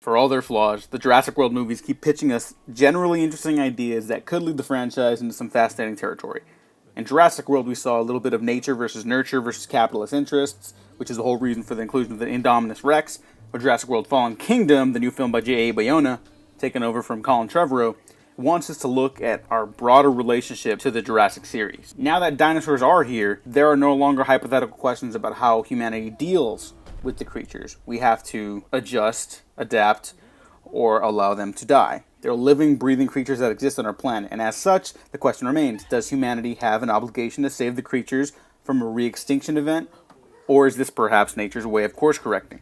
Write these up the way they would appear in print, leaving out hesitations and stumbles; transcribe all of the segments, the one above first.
For all their flaws, the Jurassic World movies keep pitching us generally interesting ideas that could lead the franchise into some fascinating territory. In Jurassic World, we saw a little bit of nature versus nurture versus capitalist interests, which is the whole reason for the inclusion of the Indominus Rex. For Jurassic World Fallen Kingdom, the new film by J.A. Bayona, taken over from Colin Trevorrow, wants us to look at our broader relationship to the Jurassic series. Now that dinosaurs are here, there are no longer hypothetical questions about how humanity deals with the creatures. We have to adjust, adapt, or allow them to die. They're living, breathing creatures that exist on our planet, and as such, the question remains, does humanity have an obligation to save the creatures from a re-extinction event, or is this perhaps nature's way of course-correcting?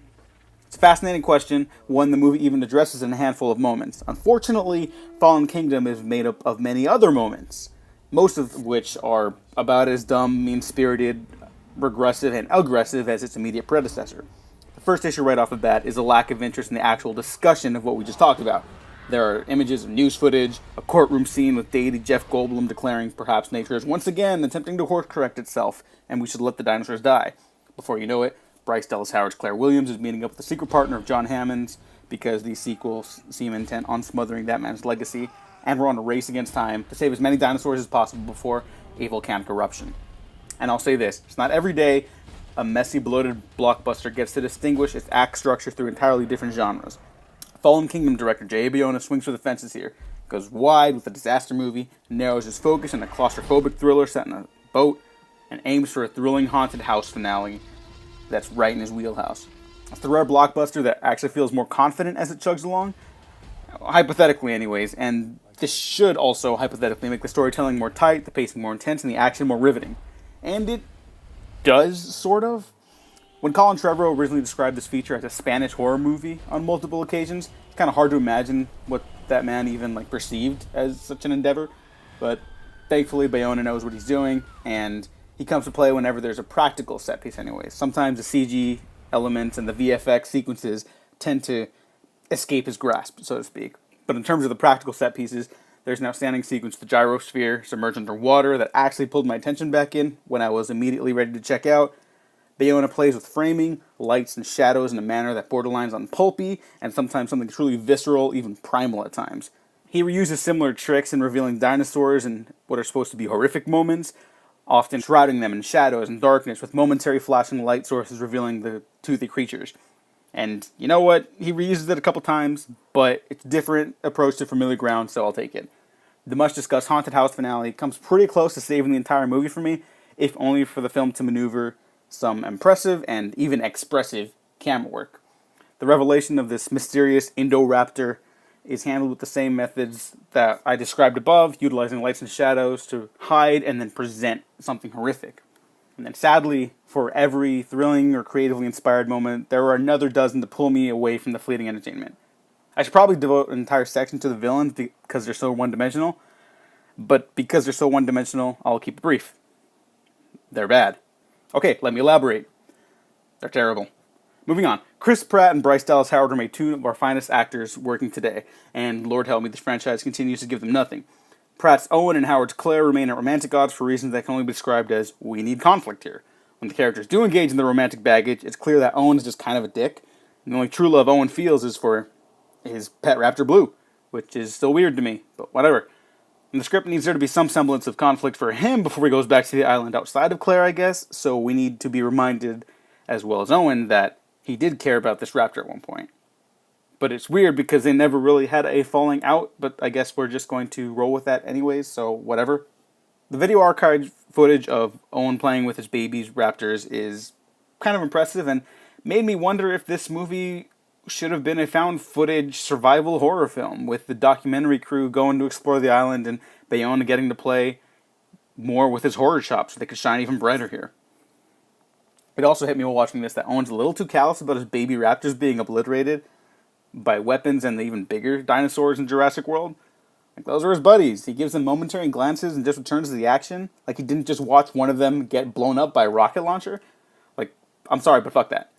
It's a fascinating question, one the movie even addresses in a handful of moments. Unfortunately, Fallen Kingdom is made up of many other moments, most of which are about as dumb, mean-spirited, regressive, and aggressive as its immediate predecessor. The first issue right off the bat is a lack of interest in the actual discussion of what we just talked about. There are images of news footage, a courtroom scene with deity Jeff Goldblum declaring perhaps nature is once again attempting to course correct itself, and we should let the dinosaurs die. Before you know it, Bryce Dallas Howard's Claire Williams is meeting up with the secret partner of John Hammond's because these sequels seem intent on smothering that man's legacy, and we're on a race against time to save as many dinosaurs as possible before a volcanic eruption. And I'll say this, it's not every day a messy, bloated blockbuster gets to distinguish its act structure through entirely different genres. Fallen Kingdom director J.A. Bayona swings for the fences here, goes wide with a disaster movie, narrows his focus in a claustrophobic thriller set in a boat, and aims for a thrilling haunted house finale that's right in his wheelhouse. It's the rare blockbuster that actually feels more confident as it chugs along, hypothetically anyways, and this should also hypothetically make the storytelling more tight, the pacing more intense, and the action more riveting. And it does, sort of. When Colin Trevorrow originally described this feature as a Spanish horror movie on multiple occasions, it's kind of hard to imagine what that man even perceived as such an endeavor. But thankfully, Bayona knows what he's doing, and he comes to play whenever there's a practical set piece anyways. Sometimes the CG elements and the VFX sequences tend to escape his grasp, so to speak. But in terms of the practical set pieces, there's an outstanding sequence, the gyrosphere submerged underwater, that actually pulled my attention back in when I was immediately ready to check out. Bayona plays with framing, lights, and shadows in a manner that borderlines on pulpy, and sometimes something truly visceral, even primal at times. He reuses similar tricks in revealing dinosaurs in what are supposed to be horrific moments, often shrouding them in shadows and darkness, with momentary flashing light sources revealing the toothy creatures. And you know what? He reuses it a couple times, but it's a different approach to familiar ground, so I'll take it. The much-discussed haunted house finale comes pretty close to saving the entire movie for me, if only for the film to maneuver some impressive and even expressive camera work. The revelation of this mysterious Indoraptor is handled with the same methods that I described above, utilizing lights and shadows to hide and then present something horrific. And then sadly, for every thrilling or creatively inspired moment, there are another dozen to pull me away from the fleeting entertainment. I should probably devote an entire section to the villains because they're so one-dimensional, but because they're so one-dimensional, I'll keep it brief. They're bad. Okay, let me elaborate. They're terrible. Moving on. Chris Pratt and Bryce Dallas Howard are made two of our finest actors working today, and Lord help me, this franchise continues to give them nothing. Pratt's Owen and Howard's Claire remain at romantic odds for reasons that can only be described as, we need conflict here. When the characters do engage in the romantic baggage, it's clear that Owen's just kind of a dick, and the only true love Owen feels is for his pet raptor Blue, which is still weird to me, but whatever. And the script needs there to be some semblance of conflict for him before he goes back to the island outside of Claire, I guess, so we need to be reminded, as well as Owen, that he did care about this raptor at one point. But it's weird because they never really had a falling out, but I guess we're just going to roll with that anyways, so whatever. The video archive footage of Owen playing with his baby's raptors is kind of impressive and made me wonder if this movie should have been a found footage survival horror film with the documentary crew going to explore the island and Bayona getting to play more with his horror chops so they could shine even brighter here. It also hit me while watching this that Owen's a little too callous about his baby raptors being obliterated by weapons and the even bigger dinosaurs in Jurassic World. Those are his buddies. He gives them momentary glances and just returns to the action. He didn't just watch one of them get blown up by a rocket launcher. I'm sorry, but fuck that.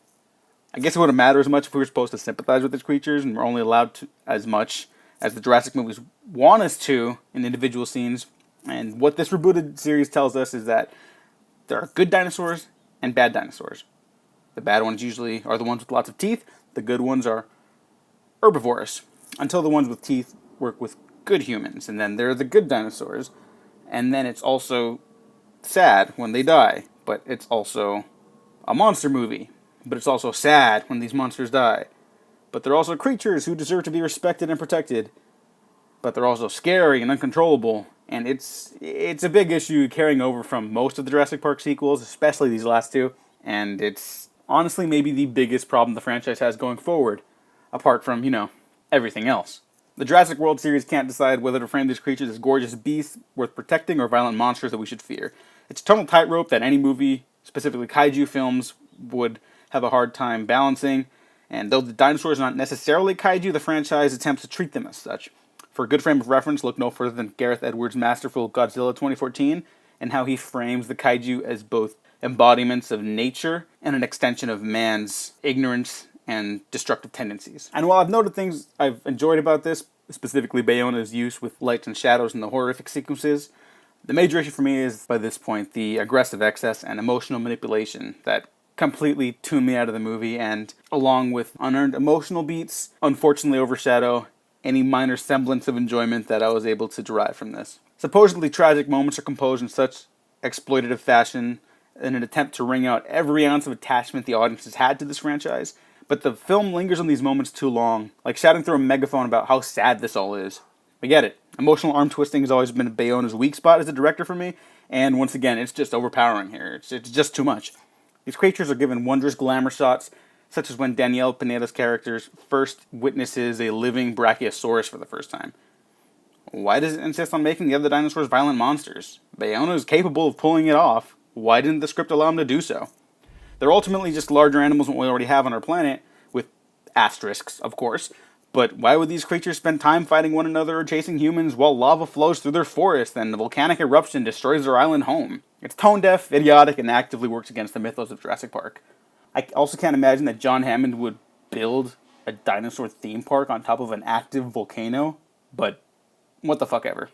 I guess it wouldn't matter as much if we were supposed to sympathize with these creatures and we're only allowed to as much as the Jurassic movies want us to in individual scenes. And what this rebooted series tells us is that there are good dinosaurs and bad dinosaurs. The bad ones usually are the ones with lots of teeth. The good ones are herbivorous, until the ones with teeth work with good humans, and then there are the good dinosaurs. And then it's also sad when they die, but it's also a monster movie. But it's also sad when these monsters die. But they're also creatures who deserve to be respected and protected. But they're also scary and uncontrollable. And it's a big issue carrying over from most of the Jurassic Park sequels, especially these last two. And it's honestly maybe the biggest problem the franchise has going forward, apart from, everything else. The Jurassic World series can't decide whether to frame these creatures as gorgeous beasts worth protecting or violent monsters that we should fear. It's a total tightrope that any movie, specifically kaiju films, would have a hard time balancing, and though the dinosaurs are not necessarily kaiju, the franchise attempts to treat them as such. For a good frame of reference, look no further than Gareth Edwards' masterful Godzilla 2014, and how he frames the kaiju as both embodiments of nature and an extension of man's ignorance and destructive tendencies. And while I've noted things I've enjoyed about this, specifically Bayona's use with lights and shadows in the horrific sequences, the major issue for me is, by this point, the aggressive excess and emotional manipulation that completely tune me out of the movie, and along with unearned emotional beats, unfortunately overshadow any minor semblance of enjoyment that I was able to derive from this. Supposedly tragic moments are composed in such exploitative fashion in an attempt to wring out every ounce of attachment the audience has had to this franchise, but the film lingers on these moments too long, like shouting through a megaphone about how sad this all is. I get it. Emotional arm twisting has always been Bayona's weak spot as a director for me, and once again, it's just overpowering here. It's just too much. These creatures are given wondrous glamour shots, such as when Danielle Pineda's character first witnesses a living Brachiosaurus for the first time. Why does it insist on making the other dinosaurs violent monsters? Bayona is capable of pulling it off. Why didn't the script allow him to do so? They're ultimately just larger animals than we already have on our planet, with asterisks, of course, but why would these creatures spend time fighting one another or chasing humans while lava flows through their forest and a volcanic eruption destroys their island home? It's tone-deaf, idiotic, and actively works against the mythos of Jurassic Park. I also can't imagine that John Hammond would build a dinosaur theme park on top of an active volcano, but what the fuck ever.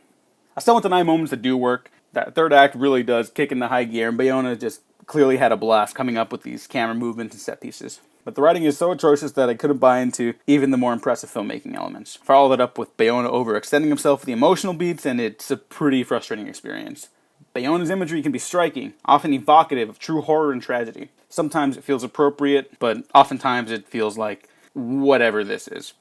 I still want the 9 moments that do work. That third act really does kick into high gear, and Bayona just clearly had a blast coming up with these camera movements and set pieces. But the writing is so atrocious that I couldn't buy into even the more impressive filmmaking elements. Follow that up with Bayona overextending himself with the emotional beats, and it's a pretty frustrating experience. Bayona's imagery can be striking, often evocative of true horror and tragedy. Sometimes it feels appropriate, but oftentimes it feels like whatever this is.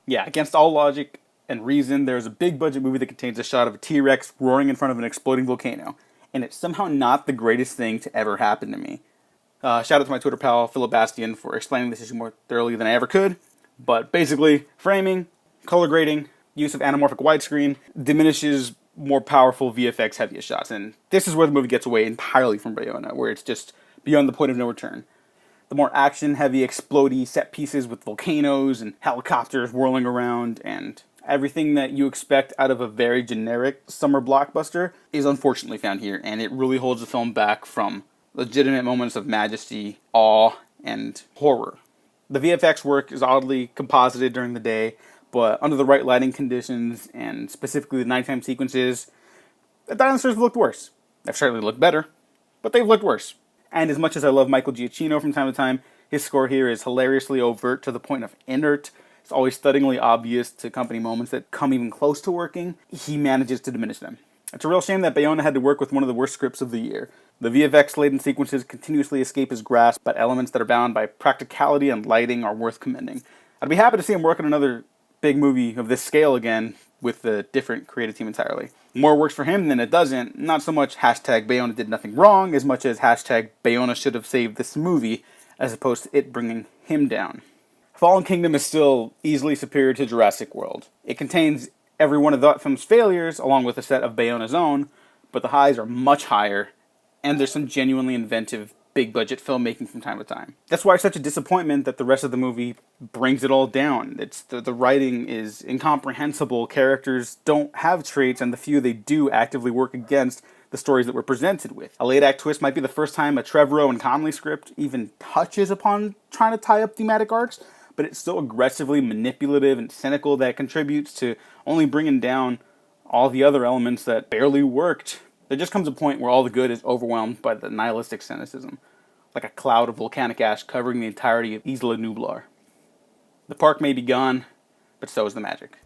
Yeah, against all logic and reason, there's a big budget movie that contains a shot of a T-Rex roaring in front of an exploding volcano, and it's somehow not the greatest thing to ever happen to me. Shout out to my Twitter pal, Philip Bastian, for explaining this issue more thoroughly than I ever could, but basically, framing, color grading, use of anamorphic widescreen diminishes more powerful VFX heaviest shots, and this is where the movie gets away entirely from Bayona, where it's just beyond the point of no return. The more action-heavy, explodey set pieces with volcanoes and helicopters whirling around and everything that you expect out of a very generic summer blockbuster is unfortunately found here, and it really holds the film back from legitimate moments of majesty, awe, and horror. The VFX work is oddly composited during the day, but under the right lighting conditions, and specifically the nighttime sequences, the dinosaurs looked worse. They've certainly looked better, but they've looked worse. And as much as I love Michael Giacchino from time to time, his score here is hilariously overt to the point of inert. It's always stunningly obvious to accompany moments that come even close to working. He manages to diminish them. It's a real shame that Bayona had to work with one of the worst scripts of the year. The VFX-laden sequences continuously escape his grasp, but elements that are bound by practicality and lighting are worth commending. I'd be happy to see him work on another big movie of this scale again with a different creative team entirely. More works for him than it doesn't. Not so much hashtag Bayona did nothing wrong, as much as hashtag Bayona should have saved this movie, as opposed to it bringing him down. Fallen Kingdom is still easily superior to Jurassic World. It contains every one of that film's failures, along with a set of Bayona's own, but the highs are much higher, and there's some genuinely inventive, big-budget filmmaking from time to time. That's why it's such a disappointment that the rest of the movie brings it all down. It's the writing is incomprehensible, characters don't have traits, and the few they do actively work against the stories that we're presented with. A late act twist might be the first time a Trevorrow and Connolly script even touches upon trying to tie up thematic arcs, but it's so aggressively manipulative and cynical that it contributes to only bringing down all the other elements that barely worked. There just comes a point where all the good is overwhelmed by the nihilistic cynicism, like a cloud of volcanic ash covering the entirety of Isla Nublar. The park may be gone, but so is the magic.